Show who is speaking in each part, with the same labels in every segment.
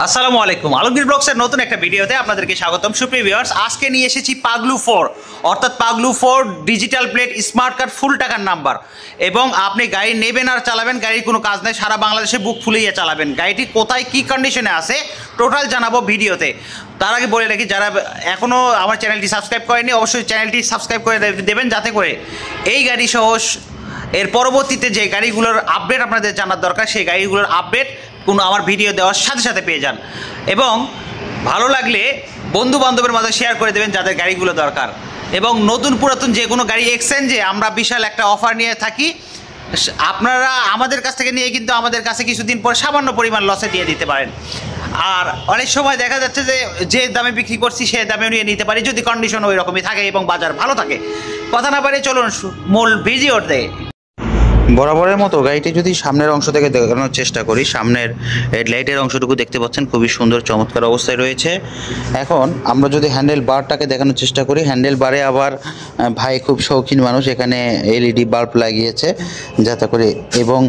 Speaker 1: আসসালামু আলাইকুম, আলমগীর ব্লগসের নতুন একটা ভিডিওতে আপনাদেরকে স্বাগতম। সুপ্রিয় ভিউয়ার্স, আজকে নিয়ে এসেছি পাগলু 4 অর্থাৎ Paglu 4 digital plate smart card full টাকার নাম্বার। এবং আপনি গাড়ি নেবেন আর চালাবেন, গাড়ির কোনো কাজ নেই, সারা বাংলাদেশে বুক ফুলিয়ে চালাবেন। গাড়িটি কোথায় কী কন্ডিশনে আছে টোটাল জানাবো ভিডিওতে। তার আগে বলে রাখি, যারা এখনও আমার চ্যানেলটি সাবস্ক্রাইব করেনি অবশ্যই চ্যানেলটি সাবস্ক্রাইব করে দেবেন, যাতে করে এই গাড়ি সহ এর পরবর্তীতে যে গাড়িগুলোর আপডেট আপনাদের জানার দরকার সেই গাড়িগুলোর আপডেট কোনো আমার ভিডিও দেওয়ার সাথে সাথে পেয়ে যান। এবং ভালো লাগলে বন্ধু বান্ধবের মাঝে শেয়ার করে দেবেন যাদের গাড়িগুলো দরকার। এবং নতুন পুরাতন যে কোনো গাড়ি এক্সচেঞ্জে আমরা বিশাল একটা অফার নিয়ে থাকি। আপনারা আমাদের কাছ থেকে নিয়ে কিন্তু আমাদের কাছে কিছুদিন পর সামান্য পরিমাণ লসে দিয়ে দিতে পারেন। আর অনেক সময় দেখা যাচ্ছে যে দামে বিক্রি করছি সে দামে নিয়ে নিতে পারি, যদি কন্ডিশন ওই রকমই থাকে এবং বাজার ভালো থাকে। কথা না পারে চলুন মূল ভিডিওতে। বরাবরের মতো গাড়িটি যদি সামনের অংশ থেকে দেখানোর চেষ্টা করি, সামনের হেডলাইটের অংশটুকু দেখতে পাচ্ছেন খুবই সুন্দর চমৎকার অবস্থায় রয়েছে। এখন আমরা যদি হ্যান্ডেল বারটাকে দেখানোর চেষ্টা করি, হ্যান্ডেল বারে আবার ভাই খুব শৌখিন মানুষ, এখানে এলইডি বাল্ব লাগিয়েছে যাতে করে, এবং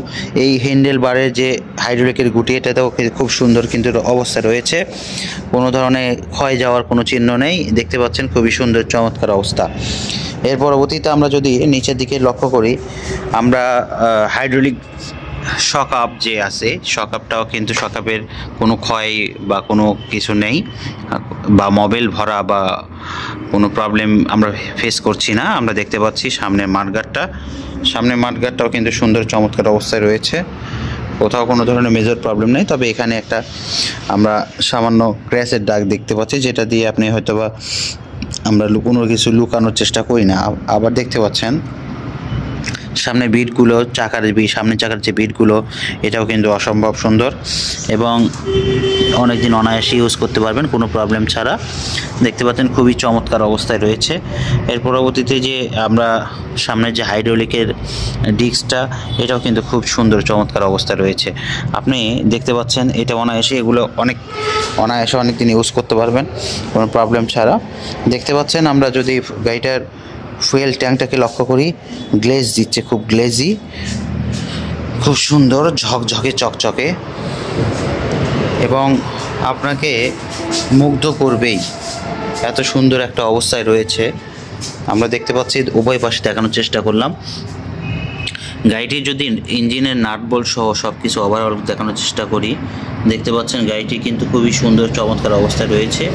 Speaker 1: এই হ্যান্ডেল বারের যে হাইড্রোলিকের গুটি এটাতেও খুব সুন্দর কিন্তু অবস্থা রয়েছে, কোনো ধরনের ক্ষয় যাওয়ার কোনো চিহ্ন নেই। দেখতে পাচ্ছেন খুবই সুন্দর চমৎকার অবস্থা। এর পরবর্তীতে আমরা যদি নিচের দিকে লক্ষ্য করি, আমরা হাইড্রোলিক শকআপ যে আছে, শকআপটাও কিন্তু শকআপের কোনো ক্ষয় বা কোনো কিছু নেই, বা মোবিল ভরা বা কোনো প্রবলেম আমরা ফেস করছি না। আমরা দেখতে পাচ্ছি সামনের মাঠগার্ডটাও কিন্তু সুন্দর চমৎকার অবস্থায় রয়েছে, কোথাও কোনো ধরনের মেজর প্রবলেম নেই। তবে এখানে একটা আমরা সামান্য ক্র্যাশের দাগ দেখতে পাচ্ছি, যেটা দিয়ে আপনি হয়তোবা আমরা কোনো কিছু লুকানোর চেষ্টা করি না। আবার দেখতে পাচ্ছেন সামনে বিটগুলো, সামনের চাকার যে বিটগুলো, এটাও কিন্তু অসম্ভব সুন্দর এবং অনেকদিন অনায়াসে ইউজ করতে পারবেন কোনো প্রবলেম ছাড়া। দেখতে পাচ্ছেন খুবই চমৎকার অবস্থায় রয়েছে। এর পরবর্তীতে যে আমরা সামনের যে হাইড্রোলিকের ডিস্কটা, এটাও কিন্তু খুব সুন্দর চমৎকার অবস্থায় রয়েছে। আপনি দেখতে পাচ্ছেন এটা এগুলো অনায়াসে অনেকদিন ইউজ করতে পারবেন কোনো প্রবলেম ছাড়া। দেখতে পাচ্ছেন আমরা যদি গাড়িটার ফুয়েল ট্যাঙ্কটাকে লক্ষ্য করি, গ্লেজ দিচ্ছে, খুব গ্লেজি, খুব সুন্দর ঝকঝকে চকচকে এবং আপনাকে মুগ্ধ করবেই, এত সুন্দর একটা অবস্থায় রয়েছে। আমরা দেখতে পাচ্ছি উভয় পাশে দেখানোর চেষ্টা করলাম। গাড়িটির যদি ইঞ্জিনের নাট বোল্ট সহ সব কিছু ওভারঅল দেখানোর চেষ্টা করি, দেখতে পাচ্ছেন গাড়িটি কিন্তু খুবই সুন্দর চমৎকার অবস্থায় রয়েছে।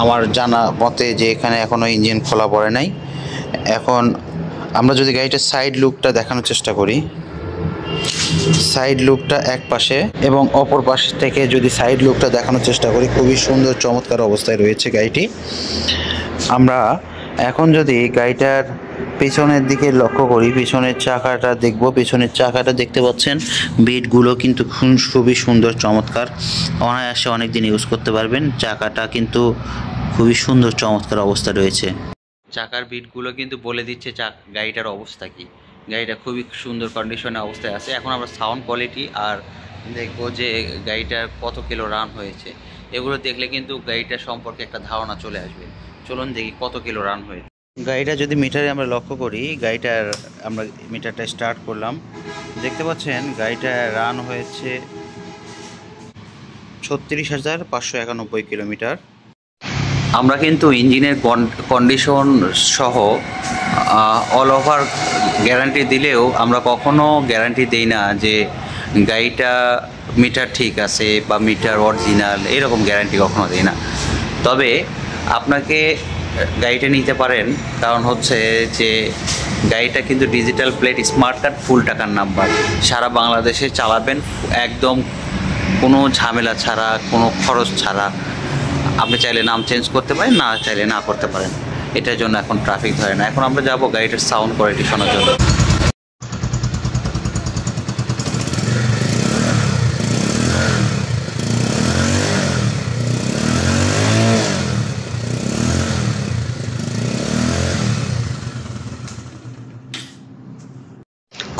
Speaker 1: আমার জানা মতে যে এখানে এখনও ইঞ্জিন খোলা পড়ে নাই। এখন আমরা যদি গাড়িটার সাইড লুকটা দেখানোর চেষ্টা করি, সাইড লুকটা এক পাশে এবং অপর পাশ থেকে যদি সাইড লুকটা দেখানোর চেষ্টা করি, খুবই সুন্দর চমৎকার অবস্থায় রয়েছে গাড়িটি। আমরা এখন যদি গাড়িটার পিছনের দিকে লক্ষ্য করি, পিছনের চাকাটা দেখব, পিছনের চাকাটা দেখতে পাচ্ছেন বিটগুলো কিন্তু খুবই সুন্দর চমৎকার, অনায়াসে অনেকদিন ইউজ করতে পারবেন। চাকাটা কিন্তু খুবই সুন্দর চমৎকার অবস্থা রয়েছে। চাকার বিটগুলো কিন্তু বলে দিচ্ছে গাড়িটার অবস্থা কি। গাড়িটা খুবই সুন্দর কন্ডিশনে অবস্থায় আছে। এখন আমরা সাউন্ড কোয়ালিটি আর দেখবো যে গাড়িটার কত কিলো রান হয়েছে, এগুলো দেখলে কিন্তু গাড়িটার সম্পর্কে একটা ধারণা চলে আসবে। চলুন দেখি কত কিলো রান হয়েছে। গাড়িটা যদি মিটারে আমরা লক্ষ্য করি, আমরা মিটারটা স্টার্ট করলাম, দেখতে পাচ্ছেন গাড়িটা রান হয়েছে 36,591 কিলোমিটার। আমরা কিন্তু ইঞ্জিনের কন্ডিশন সহ অল ওভার গ্যারান্টি দিলেও আমরা কখনো গ্যারান্টি দেই না যে গাড়িটা মিটার ঠিক আছে বা মিটার অরিজিনাল, এরকম গ্যারান্টি কখনো দেই না। তবে আপনাকে গাড়িটা নিতে পারেন, কারণ হচ্ছে যে গাড়িটা কিন্তু digital plate smart card full টাকার নাম্বার, সারা বাংলাদেশে চালাবেন একদম কোনো ঝামেলা ছাড়া, কোনো খরচ ছাড়া। আপনি চাইলে নাম চেঞ্জ করতে পারেন, না চাইলে না করতে পারেন, এটার জন্য এখন ট্রাফিক ধরে না। এখন আমরা যাব গাড়িটার সাউন্ড কোয়ালিটি শোনার জন্য।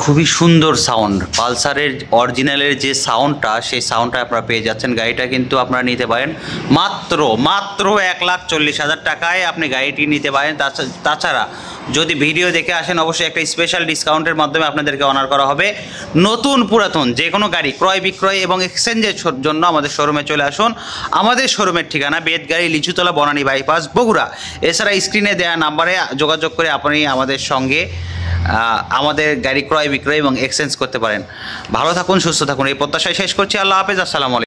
Speaker 1: খুবই সুন্দর সাউন্ড, পালসারের অরিজিনালের যে সাউন্ডটা, সেই সাউন্ডটা আপনারা পেয়ে যাচ্ছেন। গাড়িটা কিন্তু আপনারা নিতে পারেন মাত্র 1,40,000 টাকায় আপনি গাড়িটি নিতে পারেন। তাছাড়া যদি ভিডিও দেখে আসেন অবশ্যই একটা স্পেশাল ডিসকাউন্টের মাধ্যমে আপনাদেরকে অনার করা হবে। নতুন পুরাতন যে কোনো গাড়ি ক্রয় বিক্রয় এবং এক্সচেঞ্জের জন্য আমাদের শোরুমে চলে আসুন। আমাদের শোরুমের ঠিকানা বেতগাড়ি, লিচুতলা, বনানী বাইপাস, বগুড়া। এছাড়া স্ক্রিনে দেওয়া নাম্বারে যোগাযোগ করে আপনি আমাদের সঙ্গে আমাদের গাড়ি ক্রয় বিক্রয় এবং এক্সচেঞ্জ করতে পারেন। ভালো থাকুন, সুস্থ থাকুন, এই প্রত্যাশায় শেষ করছি। আল্লাহ হাফেজ, আসসালামু আলাইকুম।